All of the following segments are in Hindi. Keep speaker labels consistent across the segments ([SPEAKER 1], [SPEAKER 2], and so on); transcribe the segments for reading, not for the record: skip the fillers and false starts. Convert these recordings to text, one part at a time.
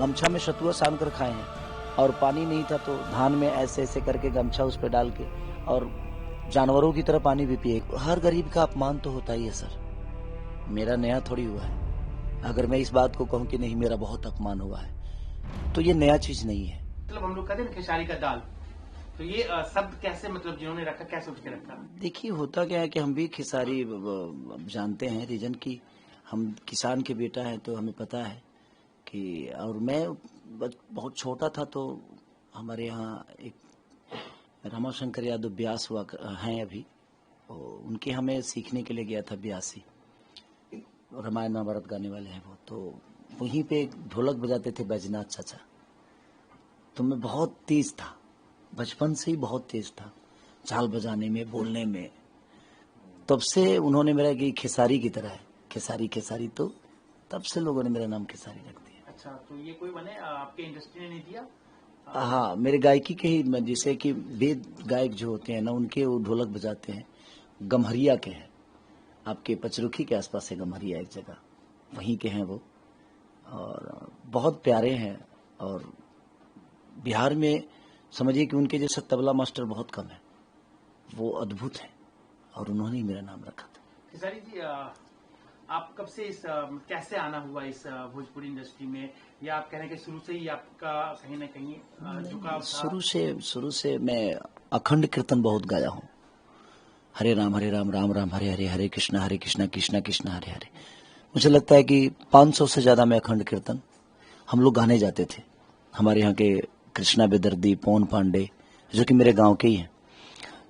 [SPEAKER 1] गमछा में सतुआ सान कर खाए हैं, और पानी नहीं था तो धान में ऐसे ऐसे करके गमछा उस पर डाल के और जानवरों की तरह पानी भी पिए। हर गरीब का अपमान तो होता ही है सर, मेरा नया थोड़ी हुआ है। अगर मैं इस बात को कहूँ कि नहीं मेरा बहुत अपमान हुआ है, तो ये नया चीज नहीं है।
[SPEAKER 2] मतलब हम लोग कहते हैं ना खेसारी का दाल, तो ये शब्द कैसे, मतलब जिन्होंने रखा क्या सोच के रखा?
[SPEAKER 1] देखिए होता क्या है कि हम भी खेसारी जानते हैं, रीजन की हम किसान के बेटा हैं तो हमें पता है कि, और मैं बहुत छोटा था तो हमारे यहाँ एक रमाशंकर यादव ब्यास हुआ हैं अभी, उनके हमें सीखने के लिए गया था ब्यासी, रामायण महाभारत गाने वाले हैं वो, तो वहीं पे ढोलक बजाते थे बैजनाथ चाचा। तो मैं बहुत तेज था, बचपन से ही बहुत तेज था चाल बजाने में, बोलने में। तब से उन्होंने मेरा कि खेसारी की तरह है, खेसारी खेसारी, तो तब से लोगों ने मेरा नाम खेसारी रख दिया।
[SPEAKER 2] अच्छा, तो ये कोई बने आपके इंडस्ट्री ने नहीं दिया?
[SPEAKER 1] हाँ, मेरे गायकी के ही, जैसे कि वेद गायक जो होते हैं ना, उनके वो ढोलक बजाते हैं, गम्हरिया के हैं, आपके पचरुखी के आसपास है गम्हरिया एक जगह, वहीं के हैं वो, और बहुत प्यारे हैं। और बिहार में समझिए कि उनके जैसा तबला मास्टर बहुत कम है, वो अद्भुत हैं, और उन्होंने ही मेरा नाम रखा था।
[SPEAKER 2] खेसारी जी, आप कब से इस कैसे आना हुआ इस भोजपुरी इंडस्ट्री में, या आप कह रहे हैं कि शुरू से ही आपका कहीं ना कहीं झुकाव था?
[SPEAKER 1] शुरू से मैं अखंड कीर्तन बहुत गाया हूँ। हरे राम राम राम हरे हरे, हरे कृष्णा कृष्णा कृष्णा हरे हरे। मुझे लगता है कि 500 से ज्यादा मैं अखंड कीर्तन हम लोग गाने जाते थे। हमारे यहाँ के कृष्णा बेदर्दी, पवन पांडे, जो कि मेरे गांव के ही हैं,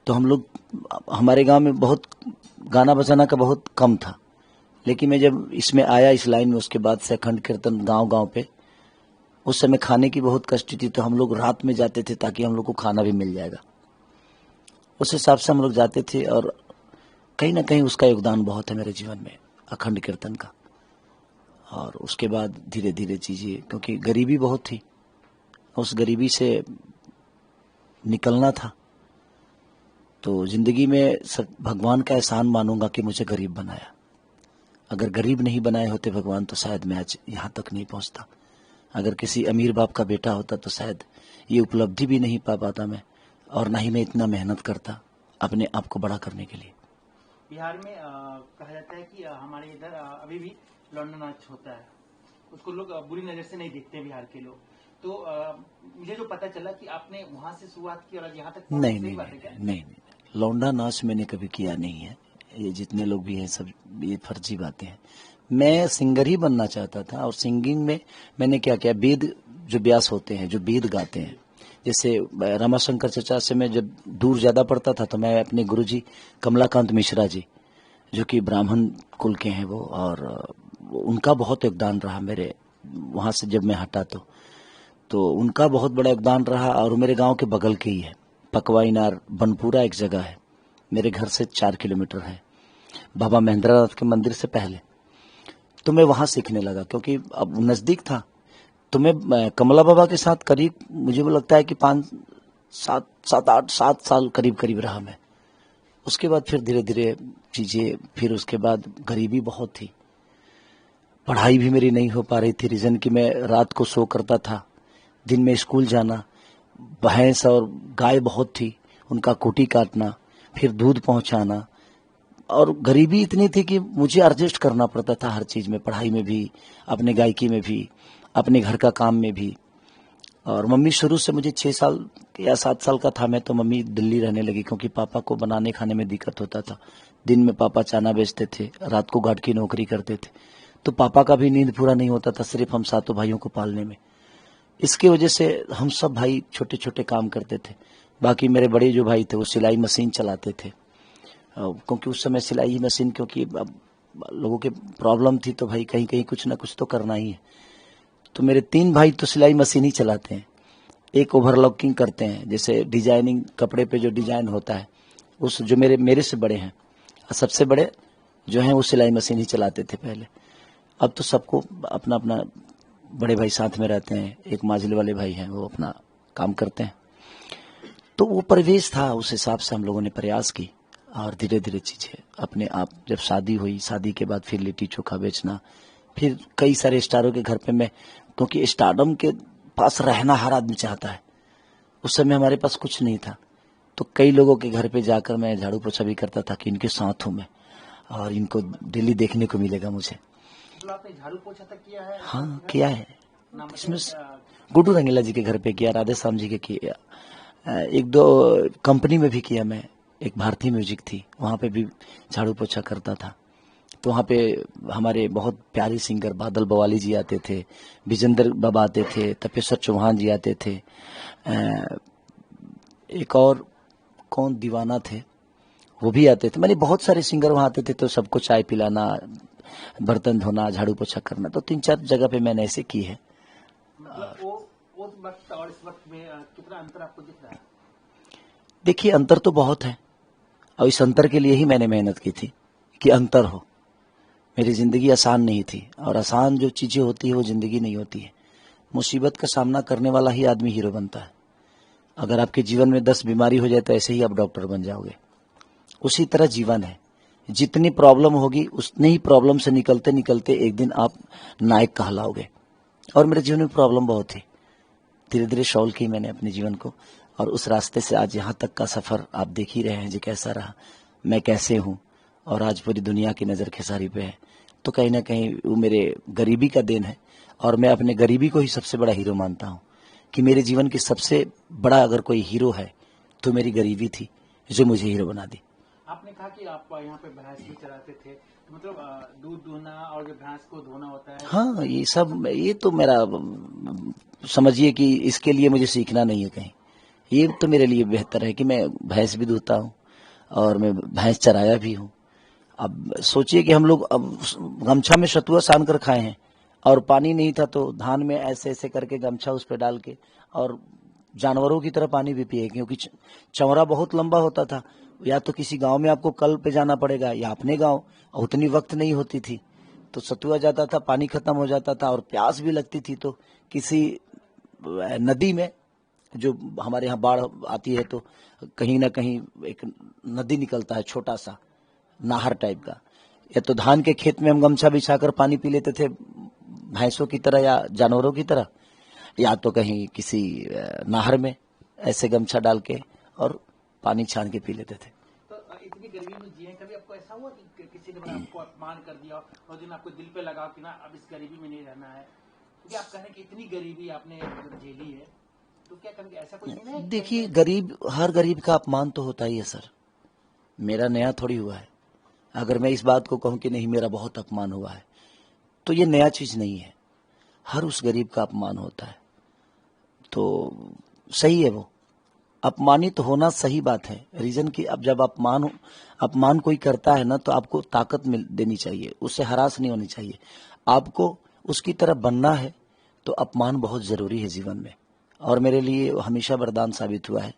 [SPEAKER 1] तो हम लोग, हमारे गांव में बहुत गाना बजाना का बहुत कम था, लेकिन मैं जब इसमें आया इस लाइन में, उसके बाद से अखंड कीर्तन गांव गांव पे। उस समय खाने की बहुत कष्ट थी, तो हम लोग रात में जाते थे ताकि हम लोग को खाना भी मिल जाएगा, उस हिसाब से हम लोग जाते थे। और कहीं ना कहीं उसका योगदान बहुत है मेरे जीवन में, अखंड कीर्तन का। और उसके बाद धीरे धीरे चीजें, क्योंकि गरीबी बहुत थी, उस गरीबी से निकलना था, तो जिंदगी में भगवान का एहसान मानूंगा कि मुझे गरीब बनाया। अगर गरीब नहीं बनाए होते भगवान तो शायद मैं आज यहाँ तक नहीं पहुँचता। अगर किसी अमीर बाप का बेटा होता तो शायद ये उपलब्धि भी नहीं पा पाता मैं, और ना ही मैं इतना मेहनत करता अपने आप को बड़ा करने के लिए।
[SPEAKER 2] बिहार में कहा जाता है कि हमारे इधर अभी भी लौंडा नाच होता है, उसको लोग बुरी नजर से नहीं देखते बिहार के लोग। तो मुझे जो पता चला कि आपने वहां से शुरुआत की और यहाँ तक
[SPEAKER 1] नहीं
[SPEAKER 2] सही
[SPEAKER 1] नहीं
[SPEAKER 2] बात है क्या?
[SPEAKER 1] नहीं, लौंडा नाच मैंने कभी किया नहीं है। ये जितने लोग भी हैं सब ये फर्जी बातें हैं। मैं सिंगर ही बनना चाहता था, और सिंगिंग में मैंने क्या किया, वेद जो व्यास होते हैं, जो वेद गाते हैं, जैसे रमाशंकर चचा से मैं जब दूर ज्यादा पड़ता था तो मैं अपने गुरुजी कमलाकांत मिश्रा जी, जो कि ब्राह्मण कुल के हैं वो, और उनका बहुत योगदान रहा मेरे वहां से जब मैं हटा तो उनका बहुत बड़ा योगदान रहा। और मेरे गांव के बगल के ही है, पकवा इनार बनपुरा एक जगह है, मेरे घर से 4 किलोमीटर है, बाबा महेंद्रनाथ के मंदिर से पहले। तो मैं वहां सीखने लगा, क्योंकि अब नजदीक था। तो मैं कमला बाबा के साथ करीब, मुझे वो लगता है कि 7 साल करीब करीब रहा मैं। उसके बाद फिर धीरे धीरे चीजें, फिर उसके बाद गरीबी बहुत थी, पढ़ाई भी मेरी नहीं हो पा रही थी, रीजन कि मैं रात को सो करता था, दिन में स्कूल जाना, भैंस और गाय बहुत थी, उनका कुटी काटना, फिर दूध पहुंचाना, और गरीबी इतनी थी कि मुझे एडजस्ट करना पड़ता था हर चीज में, पढ़ाई में भी, अपने गायकी में भी, अपने घर का काम में भी। और मम्मी शुरू से, मुझे 6 साल या 7 साल का था मैं तो मम्मी दिल्ली रहने लगी, क्योंकि पापा को बनाने खाने में दिक्कत होता था। दिन में पापा चाना बेचते थे, रात को गार्ड की नौकरी करते थे, तो पापा का भी नींद पूरा नहीं होता था सिर्फ हम सातों भाइयों को पालने में। इसकी वजह से हम सब भाई छोटे छोटे काम करते थे। बाकी मेरे बड़े जो भाई थे वो सिलाई मशीन चलाते थे, क्योंकि उस समय सिलाई मशीन, क्योंकि अब लोगों के प्रॉब्लम थी तो भाई कहीं कहीं कुछ ना कुछ तो करना ही है। तो मेरे 3 भाई तो सिलाई मशीन ही चलाते हैं, एक ओवरलॉकिंग करते हैं, जैसे डिजाइनिंग कपड़े पे जो डिजाइन होता है, उस जो मेरे से बड़े हैं, सबसे बड़े जो हैं वो सिलाई मशीन ही चलाते थे पहले। अब तो सबको अपना अपना, बड़े भाई साथ में रहते हैं, एक माजिल वाले भाई हैं वो अपना काम करते हैं। तो वो परिवेश था, उस हिसाब से हम लोगों ने प्रयास की, और धीरे धीरे चीजें अपने आप, जब शादी हुई, शादी के बाद फिर लिट्टी चोखा बेचना, फिर कई सारे स्टारों के घर पे मैं क्योंकि स्टारडम के पास रहना हर आदमी चाहता है। उस समय हमारे पास कुछ नहीं था, तो कई लोगों के घर पे जाकर मैं झाड़ू पोछा भी करता था कि इनके साथ हूं मैं और इनको डेली देखने को मिलेगा मुझे।
[SPEAKER 2] मतलब आपने झाड़ू पोछा तक किया है
[SPEAKER 1] हाँ,
[SPEAKER 2] आपके घर
[SPEAKER 1] किया
[SPEAKER 2] पे?
[SPEAKER 1] है।
[SPEAKER 2] ना
[SPEAKER 1] इसमें
[SPEAKER 2] मतलब
[SPEAKER 1] गुड्डू रंगीला जी के घर पे किया, राधे श्याम जी के किया, एक दो कंपनी में भी किया मैं। एक भारतीय म्यूजिक थी, वहां पे भी झाड़ू पोछा करता था। तो वहाँ पे हमारे बहुत प्यारे सिंगर बादल बवाली जी आते थे, विजेंद्र बाबा आते थे, तपेश्वर चौहान जी आते थे, एक और कौन दीवाना थे वो भी आते थे। मैंने बहुत सारे सिंगर वहाँ आते थे, तो सबको चाय पिलाना, बर्तन धोना, झाड़ू पोछा करना, तो 3-4 जगह पे मैंने ऐसे की है।
[SPEAKER 2] मतलब वो उस वक्त और इस वक्त में कितना अंतर आपको दिख रहा है?
[SPEAKER 1] देखिए, अंतर तो बहुत है और इस अंतर के लिए ही मैंने मेहनत की थी कि अंतर हो। मेरी जिंदगी आसान नहीं थी और आसान जो चीजें होती है वो जिंदगी नहीं होती है। मुसीबत का सामना करने वाला ही आदमी हीरो बनता है। अगर आपके जीवन में 10 बीमारी हो जाए तो ऐसे ही आप डॉक्टर बन जाओगे। उसी तरह जीवन है, जितनी प्रॉब्लम होगी उतनी ही प्रॉब्लम से निकलते निकलते एक दिन आप नायक कहलाओगे। और मेरे जीवन में प्रॉब्लम बहुत थी, धीरे धीरे सॉल्व की मैंने अपने जीवन को, और उस रास्ते से आज यहाँ तक का सफर आप देख ही रहे हैं जी कैसा रहा, मैं कैसे हूँ, और आज पूरी दुनिया की नज़र खेसारी पे है। तो कहीं ना कहीं वो मेरे गरीबी का देन है, और मैं अपने गरीबी को ही सबसे बड़ा हीरो मानता हूँ कि मेरे जीवन की सबसे बड़ा अगर कोई हीरो है तो मेरी गरीबी थी जो मुझे हीरो बना दी।
[SPEAKER 2] आपने कहा कि आप यहाँ पे भैंस भी चराते थे, तो मतलब दूध दूहना और जो भैंस को धोना होता है।
[SPEAKER 1] हाँ, ये सब, ये तो मेरा समझिए कि इसके लिए मुझे सीखना नहीं है कहीं। ये तो मेरे लिए बेहतर है कि मैं भैंस भी दूहता हूँ और मैं भैंस चराया भी हूँ। अब सोचिए कि हम लोग अब गमछा में सतुआ सान कर खाए हैं, और पानी नहीं था तो धान में ऐसे ऐसे करके गमछा उस पर डाल के और जानवरों की तरह पानी भी पिए, क्योंकि चौरा बहुत लंबा होता था। या तो किसी गांव में आपको कल पे जाना पड़ेगा या अपने गांव, और उतनी वक्त नहीं होती थी, तो सतुआ जाता था, पानी खत्म हो जाता था और प्यास भी लगती थी, तो किसी नदी में, जो हमारे यहाँ बाढ़ आती है तो कहीं ना कहीं एक नदी निकलता है, छोटा सा नाहर टाइप का, या तो धान के खेत में हम गमछा बिछाकर पानी पी लेते थे भैंसों की तरह या जानवरों की तरह, या तो कहीं किसी नाहर में ऐसे गमछा डाल के और पानी छान के पी लेते थे।
[SPEAKER 2] तो इतनी गरीबी में जिए, कभी आपको ऐसा हुआ कि किसी ने बड़ा आपको अपमान कर दिया और दिन आपको दिल पे लगा कि ना अब इस गरीबी में नहीं रहना है, क्योंकि आप कहें कि इतनी गरीबी आपने झेली है, तो क्या कभी ऐसा कुछ नहीं है?
[SPEAKER 1] देखिए, गरीब, हर गरीब का अपमान तो होता ही है सर, मेरा नया थोड़ी हुआ है। अगर मैं इस बात को कहूं कि नहीं मेरा बहुत अपमान हुआ है, तो ये नया चीज नहीं है, हर उस गरीब का अपमान होता है। तो सही है, वो अपमानित होना सही बात है। रीजन कि अब जब अपमान कोई करता है ना, तो आपको ताकत मिल देनी चाहिए, उससे हरास नहीं होनी चाहिए, आपको उसकी तरह बनना है। तो अपमान बहुत जरूरी है जीवन में, और मेरे लिए हमेशा वरदान साबित हुआ है,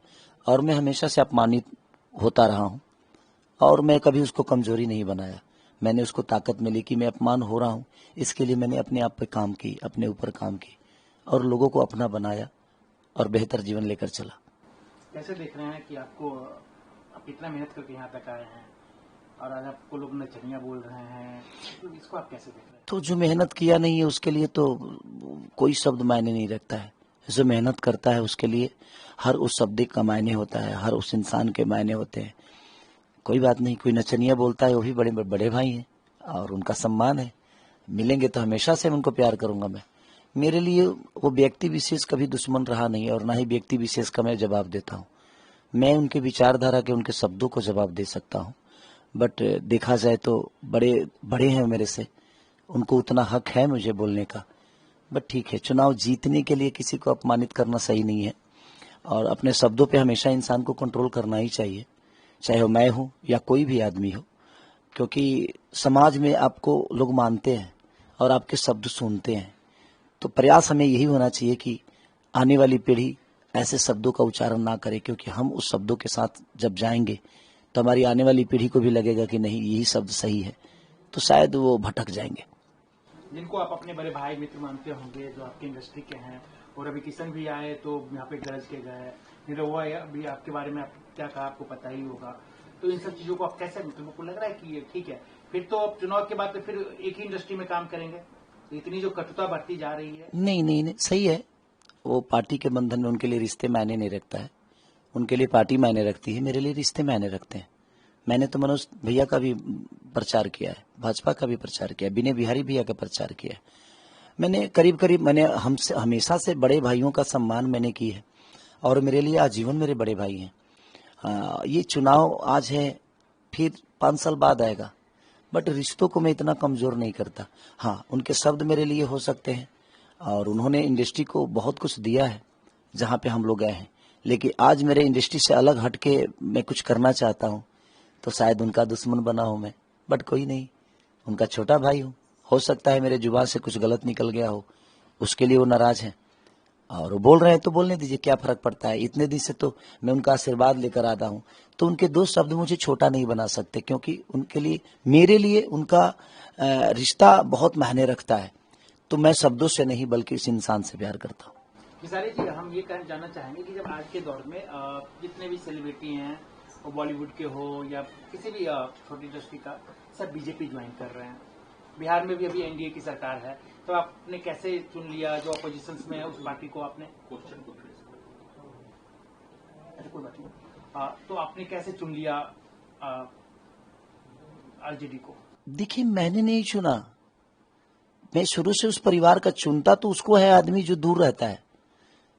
[SPEAKER 1] और मैं हमेशा से अपमानित होता रहा हूँ, और मैं कभी उसको कमजोरी नहीं बनाया। मैंने उसको ताकत मिली कि मैं अपमान हो रहा हूँ, इसके लिए मैंने अपने आप पे काम की, अपने ऊपर काम की, और लोगों को अपना बनाया और बेहतर जीवन लेकर चला।
[SPEAKER 2] कैसे देख रहे हैं कि आपको, आप इतना मेहनत करके यहाँ तक आए हैं और आज आपको लोग नचनिया बोल रहे हैं, तो इसको आप कैसे देख रहे हैं?
[SPEAKER 1] तो जो मेहनत किया नहीं है उसके लिए तो कोई शब्द मायने नहीं रखता है। जो मेहनत करता है उसके लिए हर उस शब्द का मायने होता है, हर उस इंसान के मायने होते हैं। कोई बात नहीं, कोई नचनिया बोलता है, वो भी बड़े बड़े भाई हैं और उनका सम्मान है, मिलेंगे तो हमेशा से उनको प्यार करूंगा मैं। मेरे लिए वो व्यक्ति विशेष कभी दुश्मन रहा नहीं, और ना ही व्यक्ति विशेष का मैं जवाब देता हूँ। मैं उनके विचारधारा के, उनके शब्दों को जवाब दे सकता हूँ, बट देखा जाए तो बड़े बड़े हैं मेरे से, उनको उतना हक है मुझे बोलने का। बट ठीक है, चुनाव जीतने के लिए किसी को अपमानित करना सही नहीं है, और अपने शब्दों पे हमेशा इंसान को कंट्रोल करना ही चाहिए, चाहे वो मैं हूँ या कोई भी आदमी हो, क्योंकि समाज में आपको लोग मानते हैं और आपके शब्द सुनते हैं। तो प्रयास हमें यही होना चाहिए कि आने वाली पीढ़ी ऐसे शब्दों का उच्चारण ना करे, क्योंकि हम उस शब्दों के साथ जब जाएंगे तो हमारी आने वाली पीढ़ी को भी लगेगा कि नहीं यही शब्द सही है, तो शायद वो भटक जाएंगे।
[SPEAKER 2] जिनको आप अपने बड़े भाई मित्र मानते होंगे, जो आपकी इंडस्ट्री के हैं, और अभी किशन भी आए तो यहाँ पे गरज के गए, निरहुआ अभी आपके बारे में आप क्या कहा आपको पता ही होगा, तो इन सब चीजों को आप कैसे, मतलब आपको लग रहा है कि ये ठीक है, फिर तो आप चुनाव के बाद तो फिर एक ही इंडस्ट्री में काम करेंगे, तो इतनी जो कटुता बढ़ती जा रही है।
[SPEAKER 1] नहीं नहीं नहीं, सही है। वो पार्टी के बंधन में उनके लिए रिश्ते मायने नहीं रखता है। उनके लिए पार्टी मायने रखती है, मेरे लिए रिश्ते मायने रखते हैं। मैंने तो मनोज भैया का भी प्रचार किया है, भाजपा का भी प्रचार किया है, विनय बिहारी भैया का प्रचार किया है। मैंने करीब करीब मैंने हमसे हमेशा से बड़े भाइयों का सम्मान मैंने की है और मेरे लिए आजीवन मेरे बड़े भाई हैं। ये चुनाव आज है, फिर 5 साल बाद आएगा, बट रिश्तों को मैं इतना कमजोर नहीं करता। हाँ, उनके शब्द मेरे लिए हो सकते हैं और उन्होंने इंडस्ट्री को बहुत कुछ दिया है जहाँ पे हम लोग गए हैं, लेकिन आज मेरे इंडस्ट्री से अलग हटके मैं कुछ करना चाहता हूँ तो शायद उनका दुश्मन बना हूँ मैं, बट कोई नहीं, उनका छोटा भाई हूँ। हो सकता है मेरे जुबान से कुछ गलत निकल गया हो, उसके लिए वो नाराज हैं और वो बोल रहे हैं तो बोलने दीजिए, क्या फर्क पड़ता है। इतने दिन से तो मैं उनका आशीर्वाद लेकर आता हूँ, तो उनके 2 शब्द मुझे छोटा नहीं बना सकते, क्योंकि उनके लिए मेरे लिए उनका रिश्ता बहुत मायने रखता है। तो मैं शब्दों से नहीं बल्कि इस इंसान से प्यार करता हूँ।
[SPEAKER 2] मिसाली जी, हम ये जानना चाहेंगे कि जब आज के दौर में जितने भी सेलिब्रिटी हैं, वो बॉलीवुड के हो या किसी भी छोटी इंडस्ट्री का, सब बीजेपी ज्वाइन कर रहे हैं। बिहार में भी अभी एनडीए की सरकार है, तो आपने कैसे चुन लिया जो अपोजिशन में है उस पार्टी को? आपने क्वेश्चन को कोई बात नहीं, तो आपने कैसे चुन लिया आरजेडी को?
[SPEAKER 1] देखिए, मैंने नहीं चुना, मैं शुरू से उस परिवार का चुनता तो उसको है आदमी जो दूर रहता है।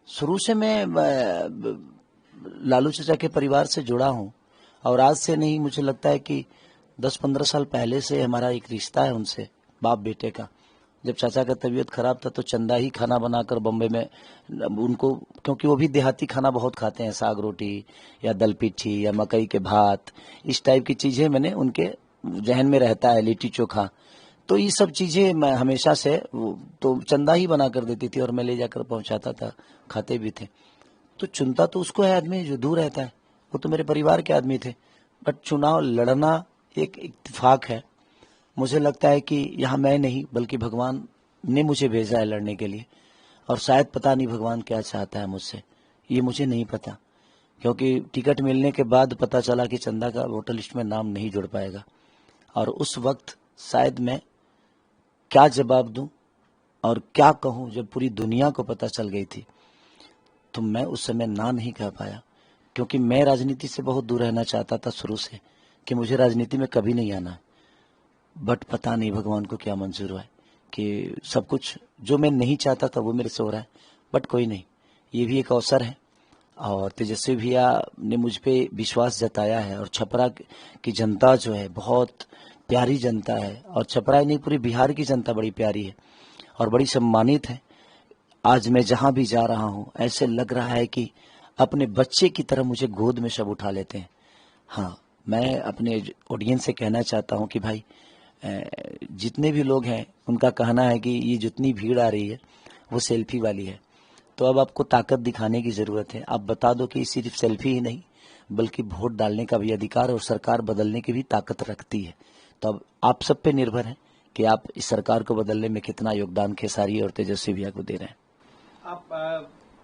[SPEAKER 1] शुरू से मैं लालू चाचा के परिवार से जुड़ा हूँ और आज से नहीं, मुझे लगता है कि 10-15 साल पहले से हमारा एक रिश्ता है उनसे, बाप बेटे का। जब चाचा का तबीयत खराब था तो चंदा ही खाना बनाकर बम्बई में उनको, क्योंकि वो भी देहाती खाना बहुत खाते हैं, साग रोटी या दल पिठी या मकई के भात, इस टाइप की चीज़ें मैंने उनके जहन में रहता है, लिट्टी चोखा। तो ये सब चीज़ें मैं हमेशा से तो चंदा ही बना कर देती थी और मैं ले जाकर पहुंचाता था, खाते भी थे। तो चुनता तो उसको है आदमी जो दूर रहता है, वो तो मेरे परिवार के आदमी थे। बट चुनाव लड़ना एक इत्तेफाक है। मुझे लगता है कि यहाँ मैं नहीं बल्कि भगवान ने मुझे भेजा है लड़ने के लिए, और शायद पता नहीं भगवान क्या चाहता है मुझसे, ये मुझे नहीं पता, क्योंकि टिकट मिलने के बाद पता चला कि चंदा का वोटर लिस्ट में नाम नहीं जुड़ पाएगा। और उस वक्त शायद मैं क्या जवाब दूं और क्या कहूं, जब पूरी दुनिया को पता चल गई थी, तो मैं उस समय ना नहीं कह पाया, क्योंकि मैं राजनीति से बहुत दूर रहना चाहता था शुरू से, कि मुझे राजनीति में कभी नहीं आना है। बट पता नहीं भगवान को क्या मंजूर हुआ है कि सब कुछ जो मैं नहीं चाहता था वो मेरे से हो रहा है। बट कोई नहीं, ये भी एक अवसर है और तेजस्वी भैया ने मुझ पे विश्वास जताया है। और छपरा की जनता जो है बहुत प्यारी जनता है, और छपरा नहीं पूरी बिहार की जनता बड़ी प्यारी है और बड़ी सम्मानित है। आज मैं जहां भी जा रहा हूं ऐसे लग रहा है कि अपने बच्चे की तरह मुझे गोद में सब उठा लेते हैं। हाँ, मैं अपने ऑडियंस से कहना चाहता हूं कि भाई, जितने भी लोग हैं उनका कहना है कि ये जितनी भीड़ आ रही है वो सेल्फी वाली है, तो अब आपको ताकत दिखाने की ज़रूरत है। आप बता दो कि सिर्फ सेल्फी ही नहीं बल्कि वोट डालने का भी अधिकार और सरकार बदलने की भी ताकत रखती है। तो अब आप सब पे निर्भर है कि आप इस सरकार को बदलने में कितना योगदान खेसारी और तेजस्वी भैया को दे रहे हैं।
[SPEAKER 2] आप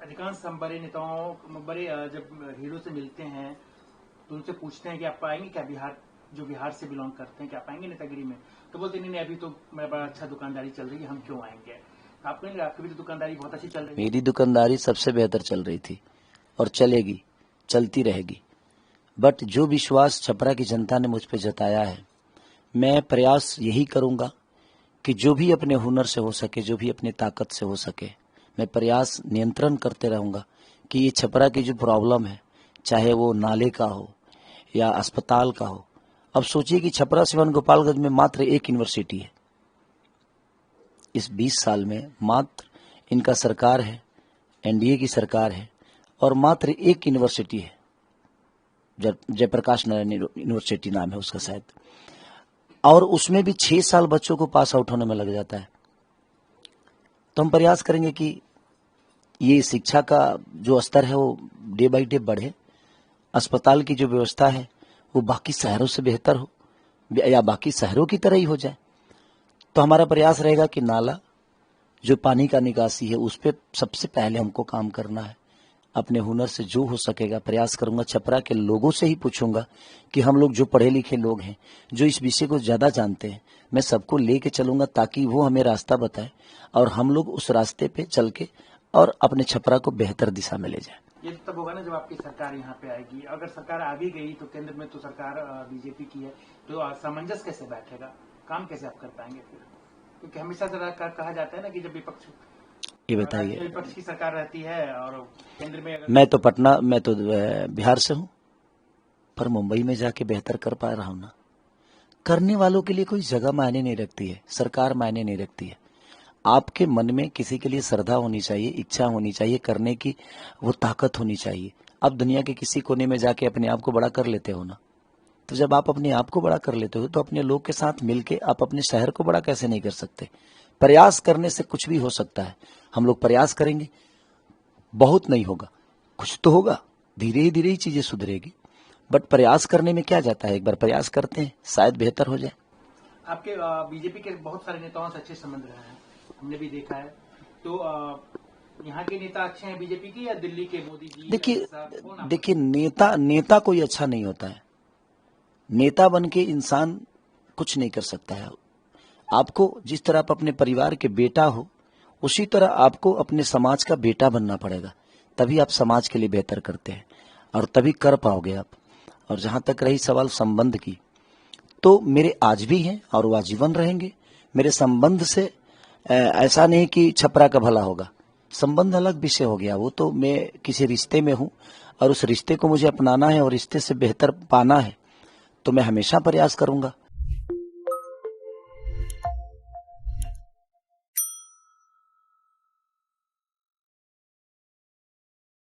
[SPEAKER 2] अधिकांश बड़े नेताओं, बड़े जब हीरो से मिलते हैं तो उनसे पूछते हैं कि आप आएंगे क्या बिहार, जो बिहार से बिलोंग करते हैं, क्या पाएंगे नेतागिरी में? तो बोलते नहीं, अभी तो मेरा बड़ा अच्छा दुकानदारी चल रही है, हम क्यों आएंगे। आपको नहीं, आपकी भी तो दुकानदारी बहुत अच्छी चल रही है।
[SPEAKER 1] मेरी दुकानदारी सबसे बेहतर चल रही थी और चलेगी, चलती रहेगी। बट जो विश्वास छपरा की जनता ने मुझ पर जताया है, मैं प्रयास यही करूंगा कि जो भी अपने हुनर से हो सके, जो भी अपनी ताकत से हो सके, मैं प्रयास नियंत्रण करते रहूंगा कि ये छपरा की जो प्रॉब्लम है, चाहे वो नाले का हो या अस्पताल का हो। अब सोचिए कि छपरा सिवान गोपालगंज में मात्र एक यूनिवर्सिटी है। इस 20 साल में मात्र इनका सरकार है, एनडीए की सरकार है, और मात्र एक यूनिवर्सिटी है, जयप्रकाश नारायण यूनिवर्सिटी नाम है उसका शायद, और उसमें भी 6 साल बच्चों को पास आउट होने में लग जाता है। तो हम प्रयास करेंगे कि ये शिक्षा का जो स्तर है वो डे बाई डे बढ़े, अस्पताल की जो व्यवस्था है वो बाकी शहरों से बेहतर हो या बाकी शहरों की तरह ही हो जाए। तो हमारा प्रयास रहेगा कि नाला, जो पानी का निकासी है, उस पर सबसे पहले हमको काम करना है। अपने हुनर से जो हो सकेगा प्रयास करूंगा। छपरा के लोगों से ही पूछूंगा कि हम लोग जो पढ़े लिखे लोग हैं, जो इस विषय को ज़्यादा जानते हैं, मैं सबको लेके चलूंगा ताकि वो हमें रास्ता बताए और हम लोग उस रास्ते पे चल के और अपने छपरा को बेहतर दिशा में ले जाए।
[SPEAKER 2] ये तब होगा ना जब आपकी सरकार यहाँ पे आएगी। अगर सरकार आ भी गई तो केंद्र में तो सरकार बीजेपी की है, तो सामंजस्य कैसे बैठेगा, काम कैसे आप कर पाएंगे फिर? क्योंकि हमेशा से कहा जाता है ना कि जब
[SPEAKER 1] ये बताइए,
[SPEAKER 2] विपक्ष की सरकार रहती है और केंद्र में
[SPEAKER 1] मैं तो बिहार से हूँ, पर मुंबई में जाके बेहतर कर पा रहा हूँ ना। करने वालों के लिए कोई जगह मायने नहीं रखती है, सरकार मायने नहीं रखती है। आपके मन में किसी के लिए श्रद्धा होनी चाहिए, इच्छा होनी चाहिए, करने की वो ताकत होनी चाहिए। आप दुनिया के किसी कोने में जाके अपने आप को बड़ा कर लेते हो ना, तो जब आप अपने आप को बड़ा कर लेते हो तो अपने लोग के साथ मिलके आप अपने शहर को बड़ा कैसे नहीं कर सकते। प्रयास करने से कुछ भी हो सकता है। हम लोग प्रयास करेंगे, बहुत नहीं होगा, कुछ तो होगा, धीरे ही चीजें सुधरेगी। बट प्रयास करने में क्या जाता है, एक बार प्रयास करते हैं शायद बेहतर हो जाए।
[SPEAKER 2] आपके बीजेपी के बहुत सारे नेताओं से अच्छे संबंध रहे हैं, हमने भी देखा है। तो यहाँ के नेता अच्छे हैं बीजेपी की या दिल्ली के मोदी जी?
[SPEAKER 1] देखिए नेता कोई अच्छा नहीं होता है। नेता बन के इंसान कुछ नहीं कर सकता है। आपको जिस तरह आप अपने परिवार के बेटा हो, उसी तरह आपको अपने समाज का बेटा बनना पड़ेगा, तभी आप समाज के लिए बेहतर करते हैं और तभी कर पाओगे आप। और जहां तक रही सवाल संबंध की, तो मेरे आज भी हैं और वो आजीवन रहेंगे। मेरे संबंध से ऐसा नहीं कि छपरा का भला होगा, संबंध अलग विषय हो गया। वो तो मैं किसी रिश्ते में हूं और उस रिश्ते को मुझे अपनाना है और रिश्ते से बेहतर पाना है, तो मैं हमेशा प्रयास करूंगा।